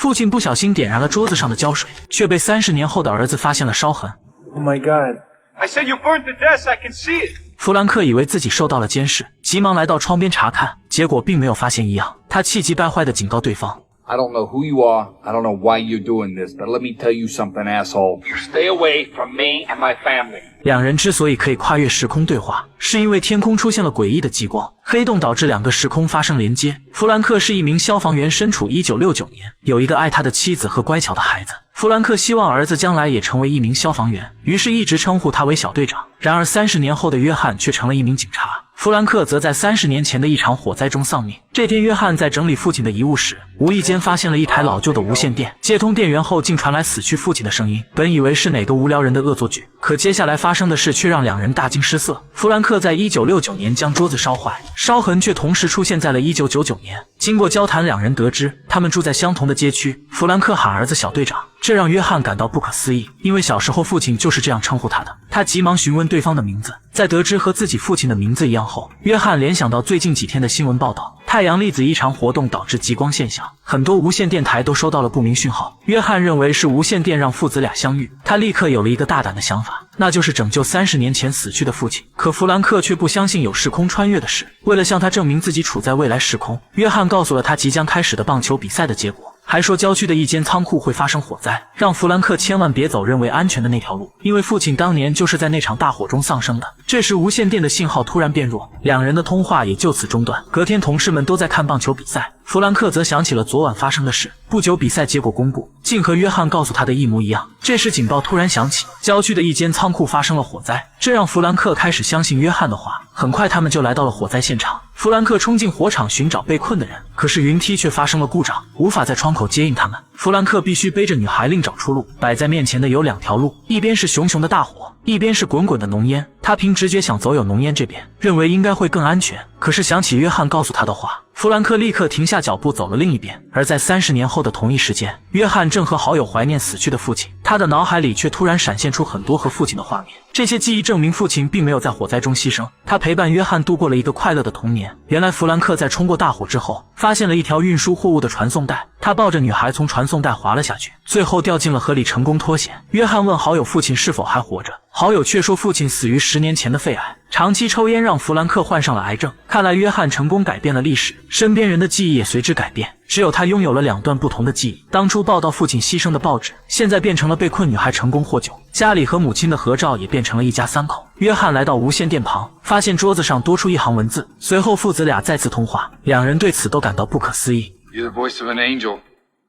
父亲不小心点燃了桌子上的胶水，却被30年后的儿子发现了烧痕。Oh my God! I said you burned the desk. I can see it. 弗兰克以为自己受到了监视，急忙来到窗边查看，结果并没有发现异样。他气急败坏地警告对方。I don't know who you are. I don't know why you're doing this, but let me tell you something, asshole. You stay away from me and my family. 两人之所以可以跨越时空对话，是因为天空出现了诡异的激光，黑洞导致两个时空发生连接。弗兰克是一名消防员，身处1969年，有一个爱他的妻子和乖巧的孩子。弗兰克希望儿子将来也成为一名消防员，于是一直称呼他为小队长。然而30年后的约翰却成了一名警察。弗兰克则在30年前的一场火灾中丧命。这天，约翰在整理父亲的遗物时，无意间发现了一台老旧的无线电，接通电源后竟传来死去父亲的声音。本以为是哪个无聊人的恶作剧，可接下来发生的事却让两人大惊失色。弗兰克在1969年将桌子烧坏，烧痕却同时出现在了1999年。经过交谈，两人得知他们住在相同的街区。弗兰克喊儿子小队长，这让约翰感到不可思议，因为小时候父亲就是这样称呼他的。他急忙询问对方的名字，在得知和自己父亲的名字一样后，约翰联想到最近几天的新闻报道，太阳粒子异常活动导致极光现象，很多无线电台都收到了不明讯号。约翰认为是无线电让父子俩相遇，他立刻有了一个大胆的想法，那就是拯救30年前死去的父亲。可弗兰克却不相信有时空穿越的事，为了向他证明自己处在未来时空，约翰告诉了他即将开始的棒球比赛的结果，还说郊区的一间仓库会发生火灾，让弗兰克千万别走认为安全的那条路，因为父亲当年就是在那场大火中丧生的。这时无线电的信号突然变弱，两人的通话也就此中断。隔天同事们都在看棒球比赛，弗兰克则想起了昨晚发生的事。不久比赛结果公布，竟和约翰告诉他的一模一样。这时警报突然响起，郊区的一间仓库发生了火灾，这让弗兰克开始相信约翰的话。很快他们就来到了火灾现场，弗兰克冲进火场寻找被困的人，可是云梯却发生了故障，无法在窗口接应他们。弗兰克必须背着女孩另找出路，摆在面前的有两条路，一边是熊熊的大火，一边是滚滚的浓烟。他凭直觉想走有浓烟这边，认为应该会更安全，可是想起约翰告诉他的话，弗兰克立刻停下脚步走了另一边。而在30年后的同一时间，约翰正和好友怀念死去的父亲，他的脑海里却突然闪现出很多和父亲的画面。这些记忆证明父亲并没有在火灾中牺牲，他陪伴约翰度过了一个快乐的童年。原来弗兰克在冲过大火之后，发现了一条运输货物的传送带，他抱着女孩从传送带滑了下去，最后掉进了河里，成功脱险。约翰问好友父亲是否还活着，好友却说父亲死于10年前的肺癌。长期抽烟让弗兰克患上了癌症，看来约翰成功改变了历史，身边人的记忆也随之改变，只有他拥有了2段不同的记忆。当初报道父亲牺牲的报纸，现在变成了被困女孩成功获救，家里和母亲的合照也变成了一家3口。约翰来到无线电旁，发现桌子上多出一行文字，随后父子俩再次通话，两人对此都感到不可思议。 You're the voice of an angel.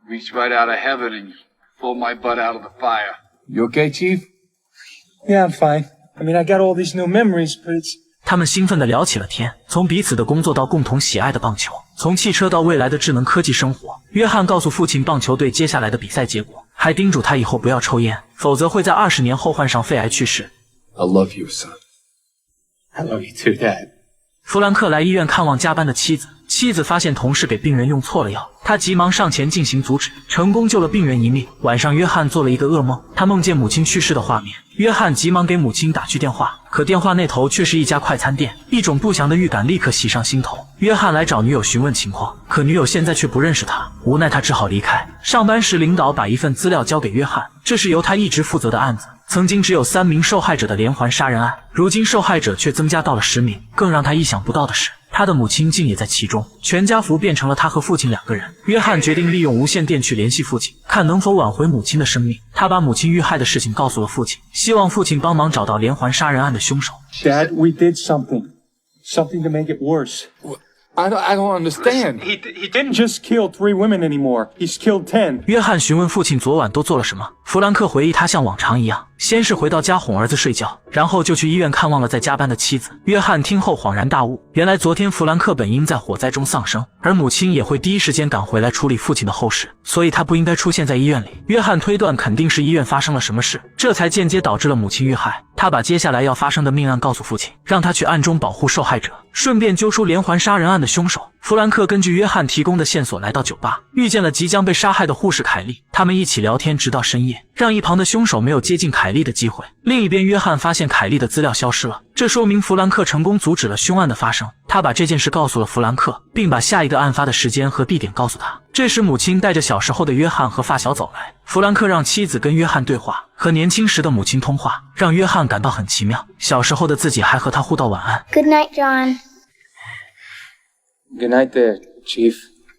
Reached right out of heaven and pulled my butt out of the fire. You okay, Chief? Yeah, I'm fine. I mean, I got all these new memories, but it's... 他们兴奋地聊起了天，从彼此的工作到共同喜爱的棒球，从汽车到未来的智能科技生活。约翰告诉父亲棒球队接下来的比赛结果，还叮嘱他以后不要抽烟，否则会在20年后患上肺癌去世。 I love you, son. I love you too, Dad. 弗兰克来医院看望加班的妻子，妻子发现同事给病人用错了药，他急忙上前进行阻止，成功救了病人一命。晚上约翰做了一个噩梦，他梦见母亲去世的画面。约翰急忙给母亲打去电话，可电话那头却是一家快餐店，一种不祥的预感立刻袭上心头。约翰来找女友询问情况，可女友现在却不认识他，无奈他只好离开。上班时，领导把一份资料交给约翰，这是由他一直负责的案子，曾经只有3名受害者的连环杀人案，如今受害者却增加到了10名。更让他意想不到的是，他的母亲竟也在其中，全家福变成了他和父亲2个人。约翰决定利用无线电去联系父亲，看能否挽回母亲的生命。他把母亲遇害的事情告诉了父亲，希望父亲帮忙找到连环杀人案的凶手。 Dad, we did something. Something to make it worse. I don't understand. He didn't just kill 3 women anymore. He's killed 10. 约翰询问父亲昨晚都做了什么。弗兰克回忆，他像往常一样，先是回到家哄儿子睡觉，然后就去医院看望了在加班的妻子。约翰听后恍然大悟，原来昨天弗兰克本应在火灾中丧生，而母亲也会第一时间赶回来处理父亲的后事，所以他不应该出现在医院里。约翰推断肯定是医院发生了什么事，这才间接导致了母亲遇害。他把接下来要发生的命案告诉父亲，让他去暗中保护受害者，顺便揪出连环杀人案的凶手。弗兰克根据约翰提供的线索来到酒吧，遇见了即将被杀害的护士凯莉，他们一起聊天直到深夜，让一旁的凶手没有接近凯莉的机会。另一边，约翰发现凯莉的资料消失了，这说明弗兰克成功阻止了凶案的发生。他把这件事告诉了弗兰克，并把下一个案发的时间和地点告诉他。这时，母亲带着小时候的约翰和发小走来，弗兰克让妻子跟约翰对话，和年轻时的母亲通话，让约翰感到很奇妙。小时候的自己还和他互道晚安。Good night, John. Good night there, Chief.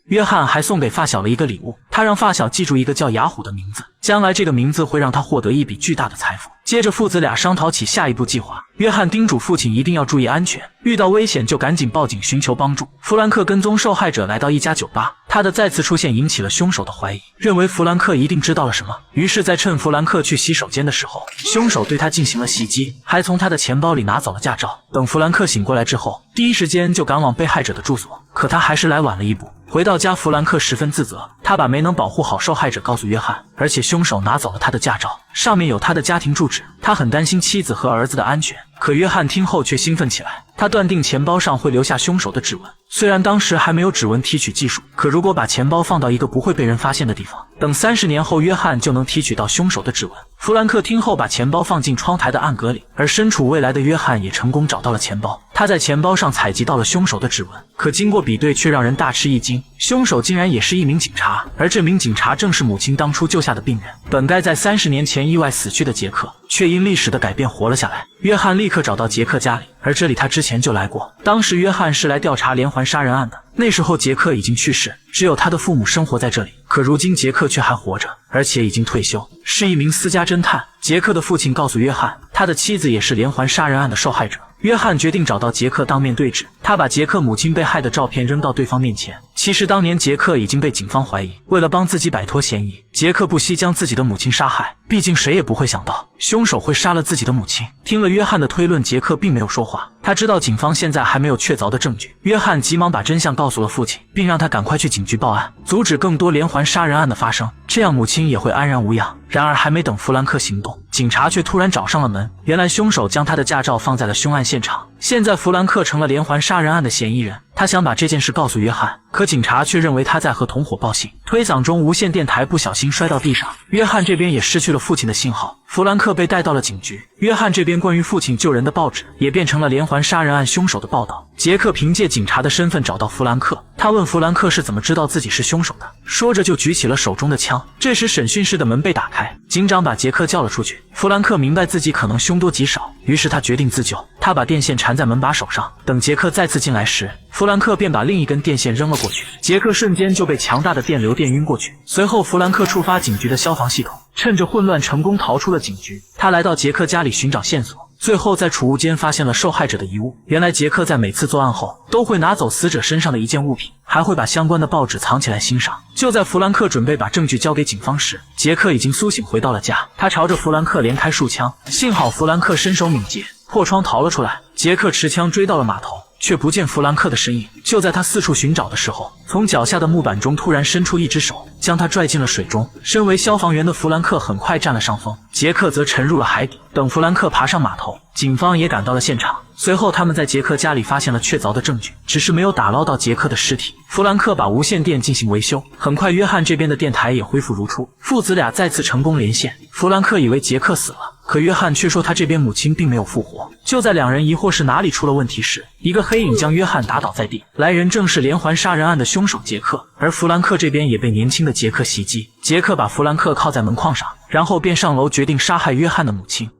约翰还送给发小了一个礼物，他让发小记住一个叫雅虎的名字，将来这个名字会让他获得一笔巨大的财富。接着父子俩商讨起下一步计划。约翰叮嘱父亲一定要注意安全，遇到危险就赶紧报警寻求帮助。弗兰克跟踪受害者来到一家酒吧，他的再次出现引起了凶手的怀疑，认为弗兰克一定知道了什么。于是，在趁弗兰克去洗手间的时候，凶手对他进行了袭击，还从他的钱包里拿走了驾照。等弗兰克醒过来之后，第一时间就赶往被害者的住所，可他还是来晚了一步。回到家，弗兰克十分自责，他把没能保护好受害者告诉约翰，而且凶手拿走了他的驾照，上面有他的家庭住址，他很担心妻子和儿子的安全。可约翰听后却兴奋起来，他断定钱包上会留下凶手的指纹。虽然当时还没有指纹提取技术，可如果把钱包放到一个不会被人发现的地方，等30年后约翰就能提取到凶手的指纹。弗兰克听后把钱包放进窗台的暗格里，而身处未来的约翰也成功找到了钱包。他在钱包上采集到了凶手的指纹，可经过比对却让人大吃一惊，凶手竟然也是一名警察，而这名警察正是母亲当初救下的病人。本该在30年前意外死去的杰克，却因历史的改变活了下来。约翰立刻找到杰克家里，而这里他之前就来过。当时约翰是来调查连环杀人案的，那时候杰克已经去世，只有他的父母生活在这里。可如今杰克却还活着，而且已经退休，是一名私家侦探。杰克的父亲告诉约翰，他的妻子也是连环杀人案的受害者。约翰决定找到杰克当面对质，他把杰克母亲被害的照片扔到对方面前。其实当年杰克已经被警方怀疑，为了帮自己摆脱嫌疑，杰克不惜将自己的母亲杀害。毕竟谁也不会想到凶手会杀了自己的母亲。听了约翰的推论，杰克并没有说话，他知道警方现在还没有确凿的证据。约翰急忙把真相告诉了父亲，并让他赶快去警局报案，阻止更多连环杀人案的发生，这样母亲也会安然无恙。然而还没等弗兰克行动，警察却突然找上了门。原来凶手将他的驾照放在了凶案现场，现在弗兰克成了连环杀人案的嫌疑人。他想把这件事告诉约翰，可警察却认为他在和同伙报信。推搡中，无线电台不小心摔到地上，约翰这边也失去了父亲的信号。弗兰克被带到了警局，约翰这边关于父亲救人的报纸也变成了连环杀人案凶手的报道。杰克凭借警察的身份找到弗兰克，他问弗兰克是怎么知道自己是凶手的，说着就举起了手中的枪。这时审讯室的门被打开，警长把杰克叫了出去。弗兰克明白自己可能凶多吉少，于是他决定自救。他把电线缠在门把手上，等杰克再次进来时，弗兰克便把另一根电线扔了过去，杰克瞬间就被强大的电流电晕过去。随后弗兰克触发警局的消防系统，趁着混乱成功逃出了警局。他来到杰克家里寻找线索，最后在储物间发现了受害者的遗物。原来杰克在每次作案后都会拿走死者身上的一件物品，还会把相关的报纸藏起来欣赏。就在弗兰克准备把证据交给警方时，杰克已经苏醒回到了家，他朝着弗兰克连开数枪，幸好弗兰克身手敏捷，破窗逃了出来。杰克持枪追到了码头，却不见弗兰克的身影。就在他四处寻找的时候，从脚下的木板中突然伸出一只手，将他拽进了水中。身为消防员的弗兰克很快占了上风，杰克则沉入了海底。等弗兰克爬上码头，警方也赶到了现场。随后他们在杰克家里发现了确凿的证据，只是没有打捞到杰克的尸体。弗兰克把无线电进行维修，很快约翰这边的电台也恢复如初，父子俩再次成功连线。弗兰克以为杰克死了，可约翰却说他这边母亲并没有复活。就在两人疑惑是哪里出了问题时，一个黑影将约翰打倒在地，来人正是连环杀人案的凶手杰克。而弗兰克这边也被年轻的杰克袭击，杰克把弗兰克铐在门框上，然后便上楼决定杀害约翰的母亲。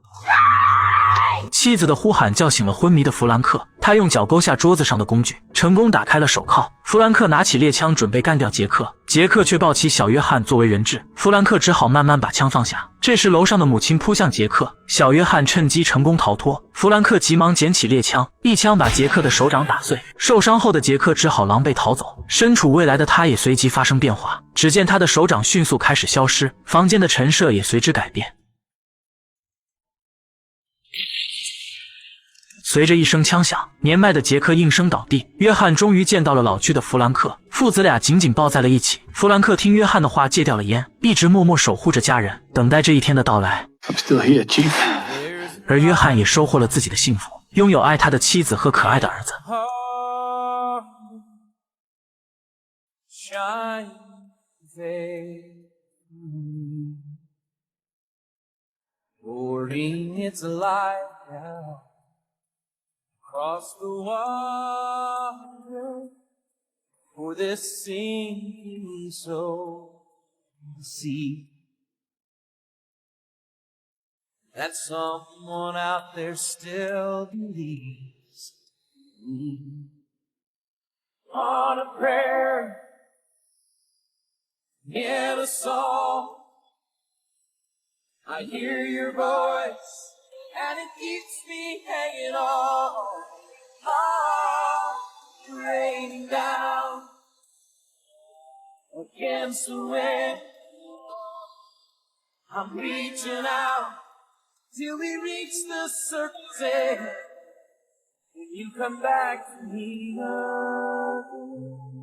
妻子的呼喊叫醒了昏迷的弗兰克，他用脚勾下桌子上的工具，成功打开了手铐。弗兰克拿起猎枪准备干掉杰克，杰克却抱起小约翰作为人质，弗兰克只好慢慢把枪放下。这时楼上的母亲扑向杰克，小约翰趁机成功逃脱，弗兰克急忙捡起猎枪，一枪把杰克的手掌打碎。受伤后的杰克只好狼狈逃走，身处未来的他也随即发生变化，只见他的手掌迅速开始消失，房间的陈设也随之改变。随着一声枪响，年迈的杰克应声倒地。约翰终于见到了老去的弗兰克，父子俩紧紧抱在了一起。弗兰克听约翰的话，戒掉了烟，一直默默守护着家人，等待这一天的到来。I'm still here, Chief. 而约翰也收获了自己的幸福，拥有爱他的妻子和可爱的儿子。shine there. Pouring its light out across the water for this sinking soul to see that someone out there still believes on a prayer in a song. I hear your voice and it keeps me hanging on. Raining down against the wind. I'm reaching out till we reach the surface end. And you come back to me again.